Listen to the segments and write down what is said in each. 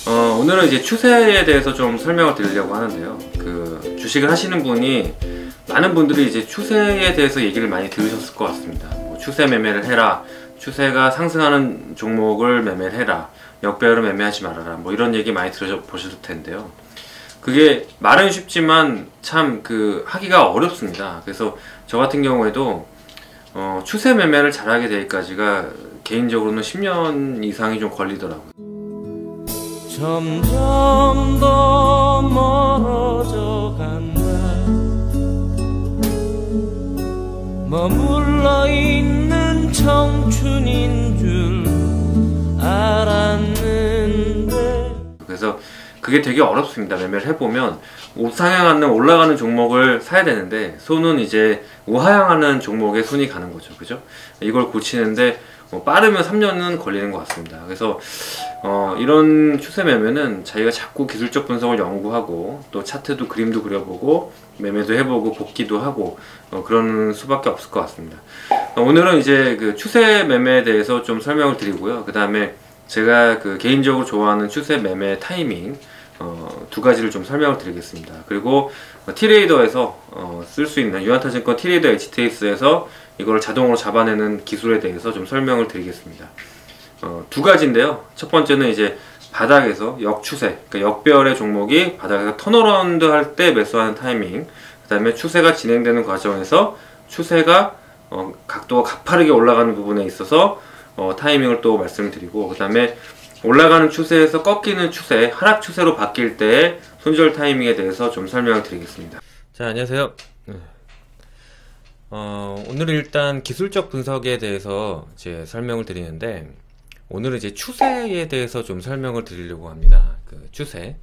오늘은 이제 추세에 대해서 좀 설명을 드리려고 하는데요. 주식을 하시는 분이 많은 분들이 이제 추세에 대해서 얘기를 많이 들으셨을 것 같습니다. 뭐 추세 매매를 해라, 추세가 상승하는 종목을 매매를 해라, 역배열을 매매하지 말아라, 뭐 이런 얘기 많이 들어보셨을 텐데요. 그게 말은 쉽지만 참 하기가 어렵습니다. 그래서 저 같은 경우에도 추세 매매를 잘하게 되기까지가 개인적으로는 10년 이상이 좀 걸리더라고요. 점점 더 멀어져 간다. 머물러 있는 청춘인 줄 알았는데. 그래서 그게 되게 어렵습니다. 매매를 해보면 우상향하는 올라가는 종목을 사야 되는데 손은 이제 우하향하는 종목에 손이 가는 거죠. 그죠? 이걸 고치는데 빠르면 3년은 걸리는 것 같습니다. 그래서 이런 추세 매매는 자기가 자꾸 기술적 분석을 연구하고 또 차트도 그림도 그려보고 매매도 해보고 복기도 하고 그런 수밖에 없을 것 같습니다. 오늘은 이제 추세 매매에 대해서 좀 설명을 드리고요. 그 다음에 제가 개인적으로 좋아하는 추세 매매 타이밍 두 가지를 좀 설명을 드리겠습니다. 그리고 T레이더에서 쓸 수 있는 유한타증권 T레이더 HTS에서 이걸 자동으로 잡아내는 기술에 대해서 좀 설명을 드리겠습니다. 두 가지인데요. 첫 번째는 이제 바닥에서 역추세, 그러니까 역배열의 종목이 바닥에서 턴어라운드 할 때 매수하는 타이밍, 그 다음에 추세가 진행되는 과정에서 추세가 각도가 가파르게 올라가는 부분에 있어서 타이밍을 또 말씀드리고, 그 다음에 올라가는 추세에서 꺾이는 추세, 하락 추세로 바뀔 때의 손절 타이밍에 대해서 좀 설명을 드리겠습니다. 자, 안녕하세요. 오늘은 일단 기술적 분석에 대해서 이제 설명을 드리는데, 오늘은 이제 추세에 대해서 좀 설명을 드리려고 합니다. 추세.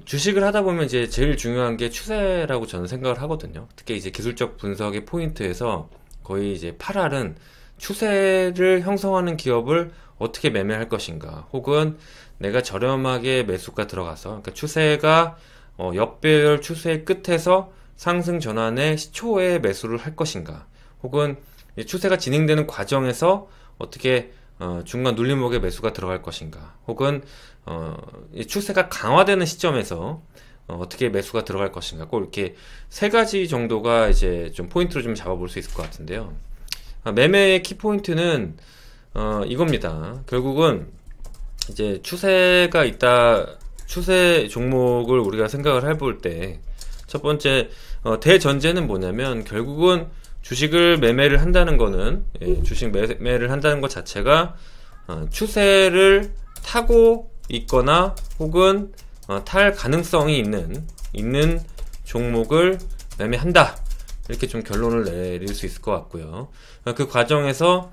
주식을 하다 보면 이제 제일 중요한 게 추세라고 저는 생각을 하거든요. 특히 이제 기술적 분석의 포인트에서 거의 이제 8R은 추세를 형성하는 기업을 어떻게 매매할 것인가, 혹은 내가 저렴하게 매수가 들어가서, 그러니까 추세가 역배열 추세의 끝에서 상승 전환의 시초에 매수를 할 것인가, 혹은 추세가 진행되는 과정에서 어떻게 중간 눌림목에 매수가 들어갈 것인가, 혹은 추세가 강화되는 시점에서 어떻게 매수가 들어갈 것인가, 꼭 이렇게 세 가지 정도가 이제 좀 포인트로 좀 잡아볼 수 있을 것 같은데요. 매매의 키포인트는 이겁니다. 결국은 이제 추세가 있다, 추세 종목을 우리가 생각을 해볼 때 첫 번째 대전제는 뭐냐면, 결국은 주식을 매매를 한다는 거는, 주식 매매를 한다는 것 자체가 추세를 타고 있거나 혹은 탈 가능성이 있는 종목을 매매한다, 이렇게 좀 결론을 내릴 수 있을 것 같고요. 그 과정에서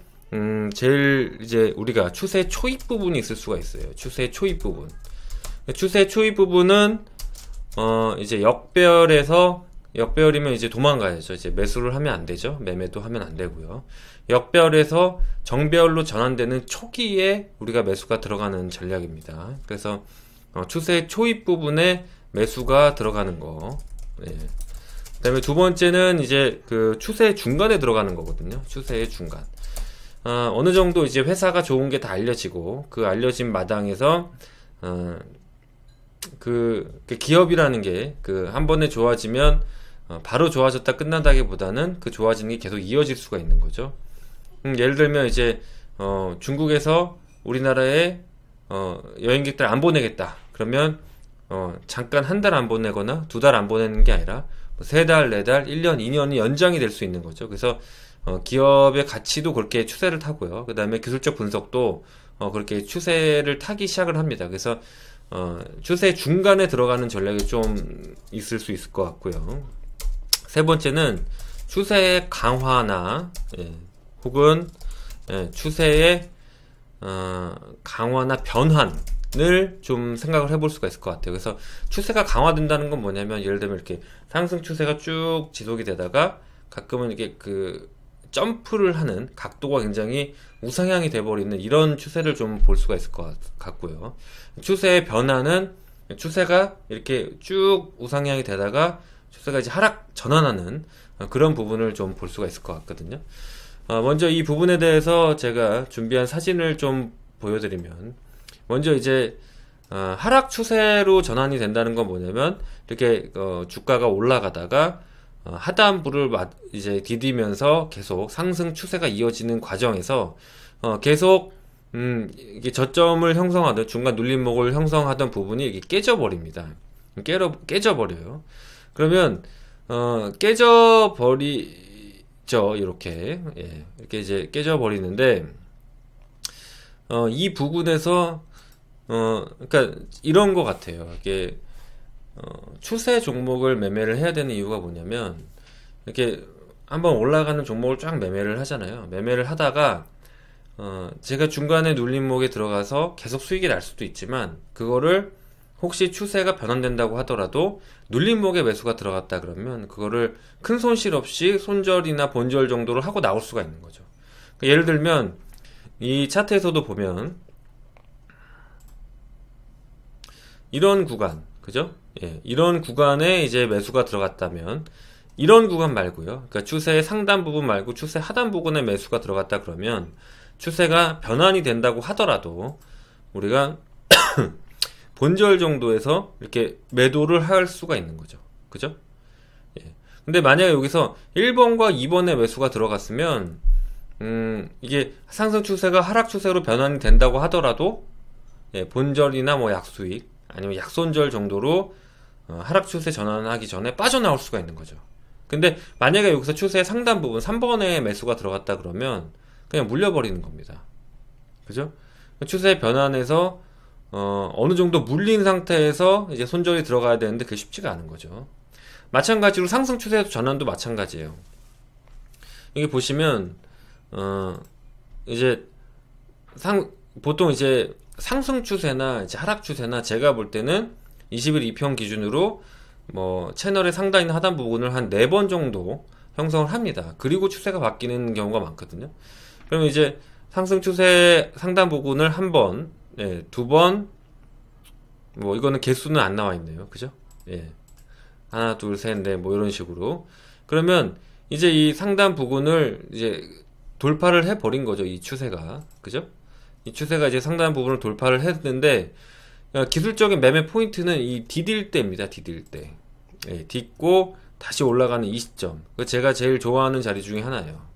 제일 이제 우리가 추세 초입 부분이 있을 수가 있어요. 추세 초입 부분. 추세 초입 부분은 이제 역배열이면 이제 도망가야죠. 이제 매수를 하면 안 되죠. 매매도 하면 안 되고요. 역배열에서 정배열로 전환되는 초기에 우리가 매수가 들어가는 전략입니다. 그래서 추세 초입 부분에 매수가 들어가는 거. 네. 그 다음에 두 번째는 이제 추세 중간에 들어가는 거거든요. 추세의 중간. 어느 정도 이제 회사가 좋은 게 다 알려지고, 그 알려진 마당에서 기업이라는 게 한 번에 좋아지면 바로 좋아졌다 끝난다기보다는 그 좋아지는 게 계속 이어질 수가 있는 거죠. 예를 들면 이제 중국에서 우리나라에 여행객들 안 보내겠다, 그러면 잠깐 한 달 안 보내거나 두 달 안 보내는 게 아니라 3달, 4달, 1년, 2년이 연장이 될 수 있는 거죠. 그래서 기업의 가치도 그렇게 추세를 타고요. 그 다음에 기술적 분석도 그렇게 추세를 타기 시작을 합니다. 그래서 추세 중간에 들어가는 전략이 좀 있을 수 있을 것 같고요. 세 번째는 추세의 강화나 혹은 추세의 강화나 변환을 좀 생각을 해볼 수가 있을 것 같아요. 그래서 추세가 강화된다는 건 뭐냐면, 예를 들면 이렇게 상승 추세가 쭉 지속이 되다가 가끔은 이게 점프를 하는 각도가 굉장히 우상향이 돼버리는 이런 추세를 좀 볼 수가 있을 것 같고요. 추세의 변화는 추세가 이렇게 쭉 우상향이 되다가 추세가 이제 하락 전환하는 그런 부분을 좀 볼 수가 있을 것 같거든요. 먼저 이 부분에 대해서 제가 준비한 사진을 좀 보여드리면, 먼저 이제 하락 추세로 전환이 된다는 건 뭐냐면 이렇게 주가가 올라가다가 하단부를 이제 디디면서 계속 상승 추세가 이어지는 과정에서 계속 이게 저점을 형성하던 중간 눌림목을 형성하던 부분이 이게 깨져버립니다. 깨져버려요. 그러면 깨져버리죠. 이렇게 이렇게 이제 깨져버리는데 이 부분에서 그러니까 이런 것 같아요. 이게 추세 종목을 매매를 해야 되는 이유가 뭐냐면 이렇게 한번 올라가는 종목을 쫙 매매를 하잖아요. 매매를 하다가 제가 중간에 눌림목에 들어가서 계속 수익이 날 수도 있지만 그거를 혹시 추세가 변환된다고 하더라도 눌림목에 매수가 들어갔다 그러면 그거를 큰 손실 없이 손절이나 본절 정도를 하고 나올 수가 있는 거죠. 그러니까 예를 들면 이 차트에서도 보면 이런 구간, 그죠? 이런 구간에 이제 매수가 들어갔다면 이런 구간 말고요. 그러니까 추세의 상단 부분 말고 추세 하단 부분에 매수가 들어갔다 그러면 추세가 변환이 된다고 하더라도 우리가 본절 정도에서 이렇게 매도를 할 수가 있는 거죠. 그죠? 근데 만약에 여기서 1번과 2번에 매수가 들어갔으면 이게 상승 추세가 하락 추세로 변환이 된다고 하더라도 본절이나 뭐 약수익 아니면 약손절 정도로 하락 추세 전환하기 전에 빠져나올 수가 있는 거죠. 근데 만약에 여기서 추세의 상단 부분 3번에 매수가 들어갔다 그러면 그냥 물려버리는 겁니다. 그죠? 추세 변환에서 어느 정도 물린 상태에서 이제 손절이 들어가야 되는데 그게 쉽지가 않은 거죠. 마찬가지로 상승 추세 전환도 마찬가지예요. 여기 보시면 이제 보통 이제 상승 추세나 이제 하락 추세나 제가 볼 때는 20일 2평 기준으로 뭐 채널의 상단이나 하단 부분을 한 4번 정도 형성을 합니다. 그리고 추세가 바뀌는 경우가 많거든요. 그러면 이제 상승 추세 상단 부분을 한 번, 2번, 뭐 이거는 개수는 안 나와 있네요. 그죠? 하나, 둘, 셋, 넷, 뭐 이런 식으로. 그러면 이제 이 상단 부분을 이제 돌파를 해 버린 거죠. 이 추세가. 그죠? 이 추세가 이제 상단 부분을 돌파를 했는데 기술적인 매매 포인트는 이 디딜 때입니다. 디딜 때. 딛고 다시 올라가는 이 시점. 제가 제일 좋아하는 자리 중에 하나예요.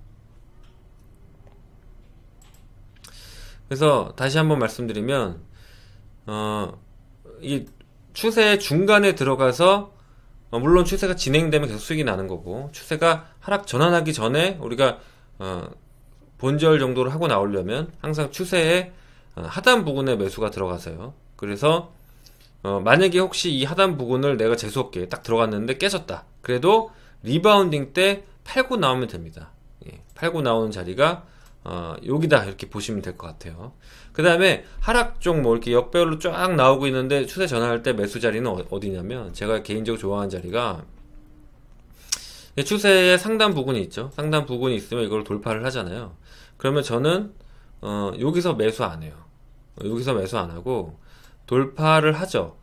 그래서 다시 한번 말씀드리면 이 추세 중간에 들어가서 물론 추세가 진행되면 계속 수익이 나는 거고 추세가 하락 전환하기 전에 우리가 본절 정도를 하고 나오려면 항상 추세의 하단 부분에 매수가 들어가서요. 그래서 만약에 혹시 이 하단 부분을 내가 재수없게 딱 들어갔는데 깨졌다. 그래도 리바운딩 때 팔고 나오면 됩니다. 팔고 나오는 자리가 여기다 이렇게 보시면 될 것 같아요. 그 다음에 하락 쪽 뭐 이렇게 역배열로 쫙 나오고 있는데 추세 전환할 때 매수 자리는 어디냐면 제가 개인적으로 좋아하는 자리가 추세의 상단 부분이 있죠. 상단 부분이 있으면 이걸 돌파를 하잖아요. 그러면 저는 여기서 매수 안 해요. 여기서 매수 안 하고 돌파를 하죠.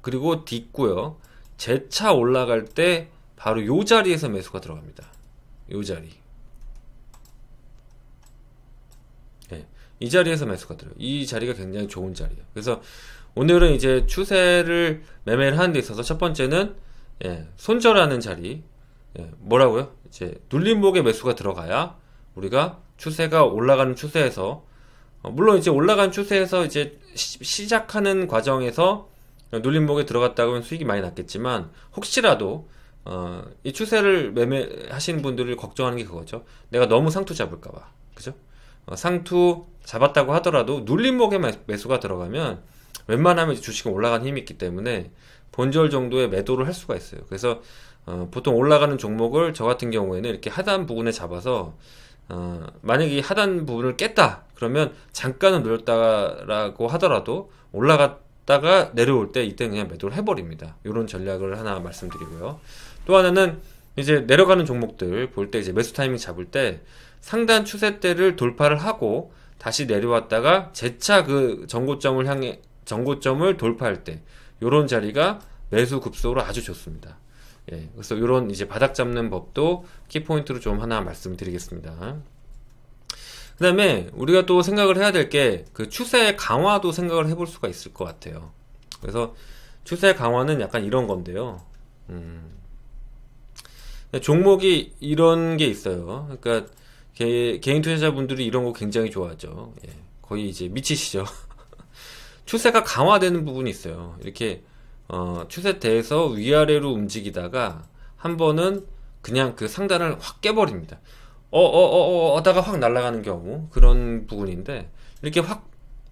그리고 딛고요. 재차 올라갈 때 바로 요 자리에서 매수가 들어갑니다. 요 자리. 이 자리에서 매수가 들어요. 이 자리가 굉장히 좋은 자리예요. 그래서 오늘은 이제 추세를 매매를 하는 데 있어서 첫 번째는 손절하는 자리. 뭐라고요? 이제 눌림목에 매수가 들어가야 우리가 추세가 올라가는 추세에서 물론 이제 올라가는 추세에서 이제 시작하는 과정에서 눌림목에 들어갔다 그러면 수익이 많이 났겠지만 혹시라도 이 추세를 매매하시는 분들을 걱정하는 게 그거죠. 내가 너무 상투 잡을까봐. 그죠? 상투 잡았다고 하더라도 눌림목에 매수가 들어가면 웬만하면 주식은 올라가는 힘이 있기 때문에 본절 정도의 매도를 할 수가 있어요. 그래서 보통 올라가는 종목을 저 같은 경우에는 이렇게 하단 부분에 잡아서 만약에 이 하단 부분을 깼다 그러면 잠깐은 눌렸다라고 하더라도 올라갔다가 내려올 때 이때는 그냥 매도를 해버립니다. 이런 전략을 하나 말씀드리고요. 또 하나는 이제 내려가는 종목들 볼 때 이제 매수 타이밍 잡을 때 상단 추세대를 돌파를 하고 다시 내려왔다가 재차 그 정고점을 돌파할 때 요런 자리가 매수 급속으로 아주 좋습니다. 그래서 요런 이제 바닥 잡는 법도 키포인트로 좀 하나 말씀드리겠습니다. 그 다음에 우리가 또 생각을 해야 될 게 그 추세 강화도 생각을 해볼 수가 있을 것 같아요. 그래서 추세 강화는 약간 이런 건데요. 종목이 이런 게 있어요. 그러니까 개인 투자자분들이 이런 거 굉장히 좋아하죠. 예, 거의 이제 미치시죠. 추세가 강화되는 부분이 있어요. 이렇게 추세대에서 위아래로 움직이다가 한 번은 그냥 그 상단을 확 깨버립니다. 하다가 확 날아가는 경우, 그런 부분인데 이렇게 확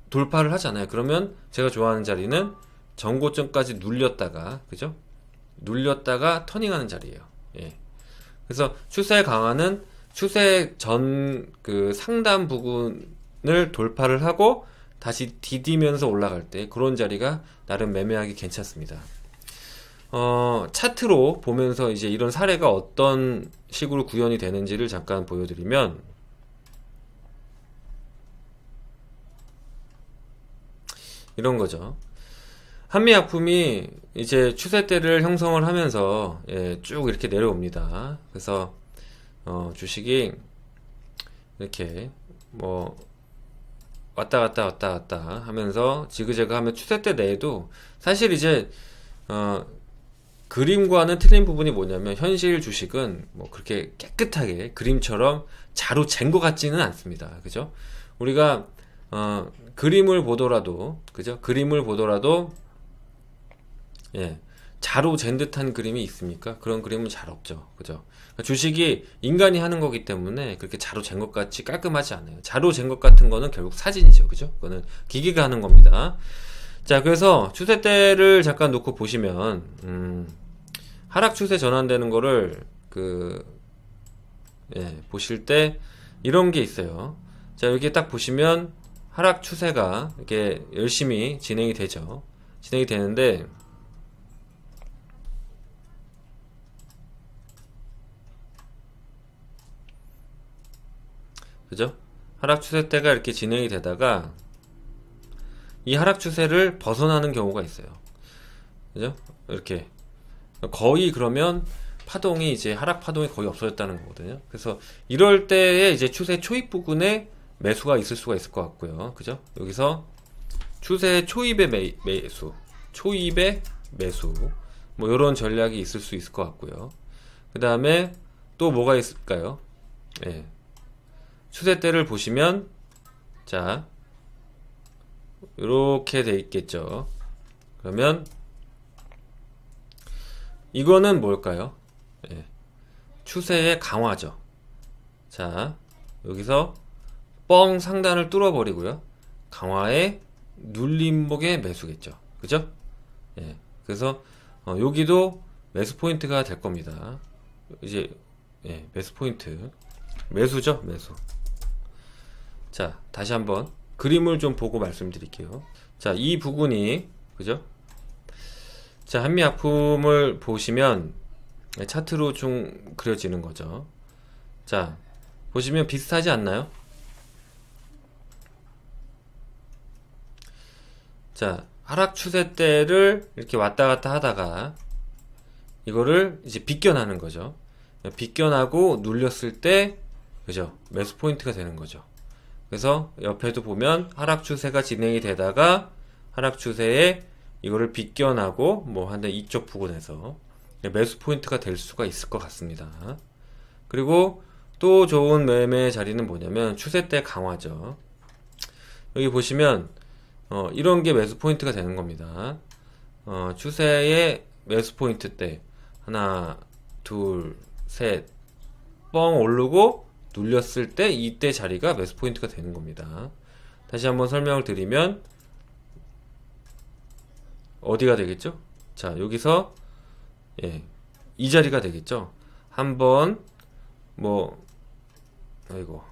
돌파를 하잖아요. 그러면 제가 좋아하는 자리는 전고점까지 눌렸다가, 그죠? 눌렸다가 터닝하는 자리예요. 예. 그래서 추세 강화는 추세 전 그 상단 부분을 돌파를 하고 다시 디디면서 올라갈 때 그런 자리가 나름 매매하기 괜찮습니다. 차트로 보면서 이제 이런 사례가 어떤 식으로 구현이 되는지를 잠깐 보여드리면, 이런 거죠. 한미약품이 이제 추세대를 형성을 하면서 쭉 이렇게 내려옵니다. 그래서 주식이 이렇게 뭐 왔다 갔다 하면서 지그재그 하면 추세대 내에도 사실 이제 그림과는 틀린 부분이 뭐냐면, 현실 주식은 뭐 그렇게 깨끗하게 그림처럼 자로 잰 것 같지는 않습니다. 그죠? 우리가 그림을 보더라도, 그죠? 그림을 보더라도 자로 잰 듯한 그림이 있습니까? 그런 그림은 잘 없죠. 그죠? 그러니까 주식이 인간이 하는 거기 때문에 그렇게 자로 잰 것 같이 깔끔하지 않아요. 자로 잰 것 같은 거는 결국 사진이죠. 그죠? 그거는 기계가 하는 겁니다. 자, 그래서 추세대를 잠깐 놓고 보시면, 하락 추세 전환되는 거를 보실 때 이런 게 있어요. 자, 여기 딱 보시면 하락 추세가 이렇게 열심히 진행이 되죠. 진행이 되는데, 그죠? 하락 추세 때가 이렇게 진행이 되다가 이 하락 추세를 벗어나는 경우가 있어요. 그죠? 이렇게 거의, 그러면 파동이 이제 하락 파동이 거의 없어졌다는 거거든요. 그래서 이럴 때에 이제 추세 초입 부근에 매수가 있을 수가 있을 것 같고요. 그죠? 여기서 추세 초입의 매수, 초입의 매수, 뭐 이런 전략이 있을 수 있을 것 같고요. 그 다음에 또 뭐가 있을까요? 추세대를 보시면, 자, 이렇게 돼 있겠죠. 그러면 이거는 뭘까요? 추세의 강화죠. 자, 여기서 뻥 상단을 뚫어버리고요. 강화의 눌림목의 매수겠죠. 그죠? 그래서 여기도 매수 포인트가 될 겁니다. 이제 매수 포인트, 매수죠, 매수. 자, 다시 한번 그림을 좀 보고 말씀드릴게요. 자, 이 부분이, 그죠? 자, 한미약품을 보시면 차트로 좀 그려지는 거죠. 자, 보시면 비슷하지 않나요? 자, 하락 추세 때를 이렇게 왔다 갔다 하다가 이거를 이제 비껴나는 거죠. 비껴나고 눌렸을 때, 그죠? 매수 포인트가 되는 거죠. 그래서 옆에도 보면 하락 추세가 진행이 되다가 하락 추세에 이거를 비껴나고 뭐 한 이쪽 부분에서 매수 포인트가 될 수가 있을 것 같습니다. 그리고 또 좋은 매매 자리는 뭐냐면 추세대 강화죠. 여기 보시면 이런 게 매수 포인트가 되는 겁니다. 추세의 매수 포인트 때 하나, 둘, 셋, 뻥 오르고 눌렸을 때 이때 자리가 매수 포인트가 되는 겁니다. 다시 한번 설명을 드리면 어디가 되겠죠? 자, 여기서 이 자리가 되겠죠. 한번 아이고.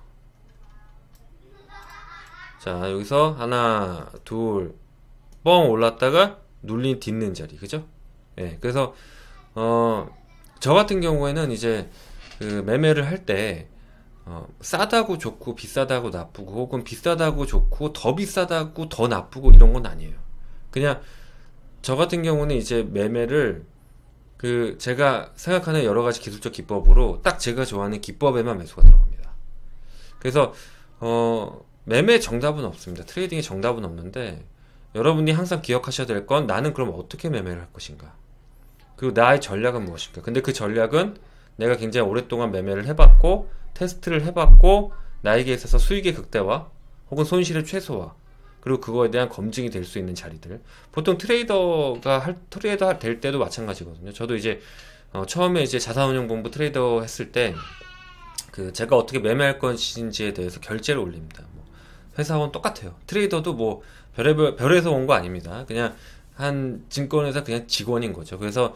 자, 여기서 하나, 둘, 뻥 올랐다가 눌린 딛는 자리, 그죠? 그래서 저 같은 경우에는 이제 그 매매를 할 때 싸다고 좋고 비싸다고 나쁘고, 혹은 비싸다고 좋고 더 비싸다고 더 나쁘고 이런 건 아니에요. 그냥 저 같은 경우는 이제 매매를 제가 생각하는 여러 가지 기술적 기법으로 딱 제가 좋아하는 기법에만 매수가 들어갑니다. 그래서 매매 정답은 없습니다. 트레이딩의 정답은 없는데, 여러분이 항상 기억하셔야 될 건, 나는 그럼 어떻게 매매를 할 것인가? 그리고 나의 전략은 무엇인가? 근데 그 전략은 내가 굉장히 오랫동안 매매를 해봤고, 테스트를 해봤고, 나에게 있어서 수익의 극대화, 혹은 손실의 최소화, 그리고 그거에 대한 검증이 될 수 있는 자리들. 보통 트레이더 될 때도 마찬가지거든요. 저도 이제, 처음에 이제 자산운용본부 트레이더 했을 때, 제가 어떻게 매매할 것인지에 대해서 결제를 올립니다. 뭐 회사원 똑같아요. 트레이더도 뭐 별에서 온 거 아닙니다. 그냥 한 증권회사 그냥 직원인 거죠. 그래서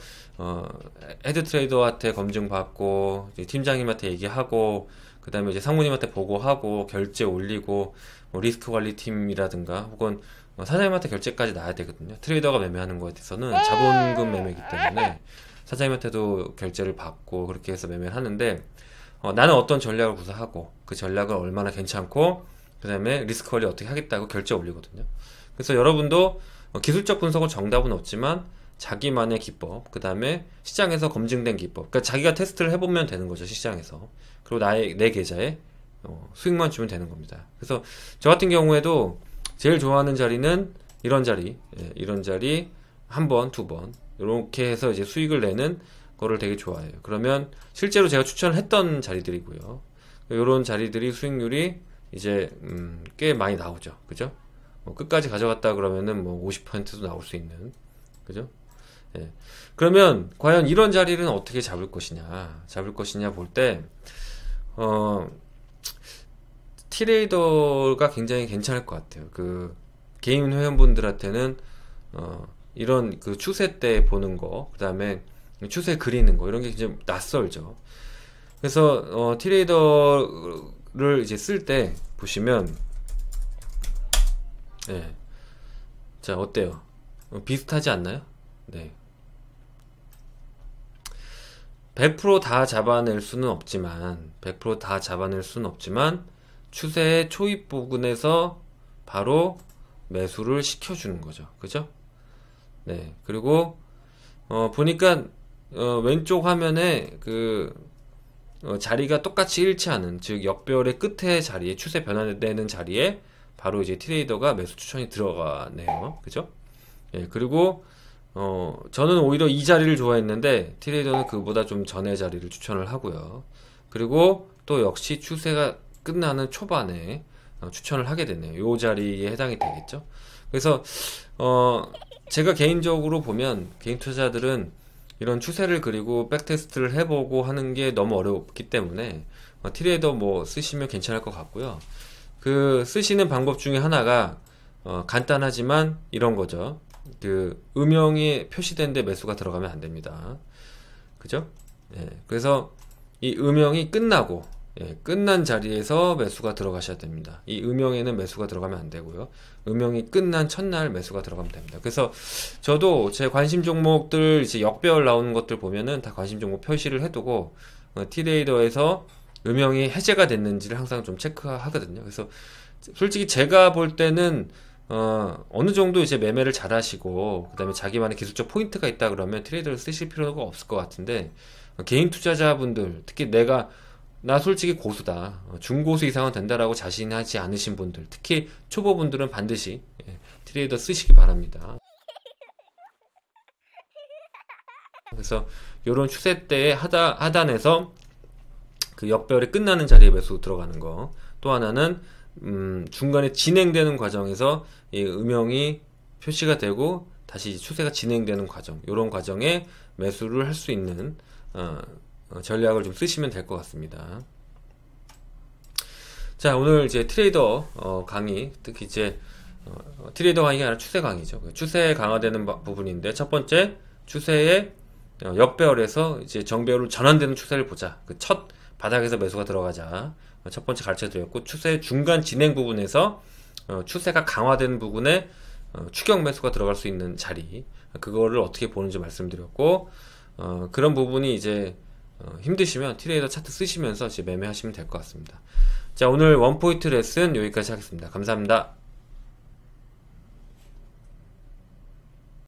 헤드 트레이더한테 검증 받고, 팀장님한테 얘기하고, 그 다음에 이제 상무님한테 보고하고, 결제 올리고, 뭐 리스크 관리 팀이라든가 혹은 사장님한테 결제까지 나야 되거든요. 트레이더가 매매하는 거에 대해서는 자본금 매매이기 때문에 사장님한테도 결제를 받고, 그렇게 해서 매매를 하는데, 나는 어떤 전략을 구사하고, 그 전략은 얼마나 괜찮고, 그 다음에 리스크 관리 어떻게 하겠다고 결제 올리거든요. 그래서 여러분도 기술적 분석은 정답은 없지만, 자기만의 기법, 그 다음에 시장에서 검증된 기법, 그러니까 자기가 테스트를 해보면 되는 거죠, 시장에서. 그리고 내 계좌에 수익만 주면 되는 겁니다. 그래서 저 같은 경우에도 제일 좋아하는 자리는 이런 자리, 이런 자리 한 번, 두 번 이렇게 해서 이제 수익을 내는 거를 되게 좋아해요. 그러면 실제로 제가 추천을 했던 자리들이고요. 이런 자리들이 수익률이 이제 꽤 많이 나오죠. 그죠? 끝까지 가져갔다 그러면은 뭐 50%도 나올 수 있는, 그죠? 예. 그러면 과연 이런 자리는 어떻게 잡을 것이냐 볼 때, 트레이더가 굉장히 괜찮을 것 같아요. 개인 회원분들한테는 이런 추세 때 보는 거, 그 다음에 추세 그리는 거, 이런 게 굉장히 낯설죠. 그래서 트레이더를 이제 쓸 때 보시면, 네. 자, 어때요? 비슷하지 않나요? 네. 100% 잡아낼 수는 없지만 추세의 초입 부근에서 바로 매수를 시켜주는 거죠. 그죠? 네. 그리고 보니까 왼쪽 화면에 자리가 똑같이 일치하는, 즉 역별의 끝에 자리에, 추세 변화되는 자리에 바로 이제 트레이더가 매수 추천이 들어가네요. 그죠? 예. 그리고 저는 오히려 이 자리를 좋아했는데, 트레이더는 그보다 좀 전의 자리를 추천을 하고요. 그리고 또 역시 추세가 끝나는 초반에 추천을 하게 되네요. 요 자리에 해당이 되겠죠. 그래서 제가 개인적으로 보면, 개인 투자자들은 이런 추세를 그리고 백테스트를 해보고 하는 게 너무 어렵기 때문에 트레이더 뭐 쓰시면 괜찮을 것 같고요. 쓰시는 방법 중에 하나가 간단하지만 이런 거죠. 음영이 표시된 데 매수가 들어가면 안 됩니다. 그죠? 예. 그래서 이 음영이 끝난 자리에서 매수가 들어가셔야 됩니다. 이 음영에는 매수가 들어가면 안 되고요. 음영이 끝난 첫날 매수가 들어가면 됩니다. 그래서 저도 제 관심 종목들, 이제 역배열 나오는 것들 보면은 다 관심 종목 표시를 해두고, 트레이더에서 음영이 해제가 됐는지를 항상 좀 체크하거든요. 그래서 솔직히 제가 볼 때는 어느 정도 이제 매매를 잘 하시고, 그 다음에 자기만의 기술적 포인트가 있다 그러면 트레이더를 쓰실 필요가 없을 것 같은데, 개인 투자자분들, 특히 나 솔직히 고수다, 중고수 이상은 된다라고 자신하지 않으신 분들, 특히 초보분들은 반드시 트레이더 쓰시기 바랍니다. 그래서 이런 추세 때의 하단에서 역별이 끝나는 자리에 매수 들어가는 거, 또 하나는 중간에 진행되는 과정에서 이 음영이 표시가 되고 다시 추세가 진행되는 과정, 이런 과정에 매수를 할 수 있는 전략을 좀 쓰시면 될 것 같습니다. 자, 오늘 이제 트레이더 강의, 특히 이제 트레이더 강의가 아니라 추세 강의죠. 추세에 강화되는 부분인데, 첫 번째 추세의 역배열에서 이제 정배열로 전환되는 추세를 보자. 첫 바닥에서 매수가 들어가자. 첫 번째 가르쳐 드렸고, 추세 중간 진행 부분에서 추세가 강화되는 부분에 추격 매수가 들어갈 수 있는 자리, 그거를 어떻게 보는지 말씀드렸고, 그런 부분이 이제 힘드시면 트레이더 차트 쓰시면서 이제 매매하시면 될 것 같습니다. 자, 오늘 원포인트 레슨 여기까지 하겠습니다. 감사합니다.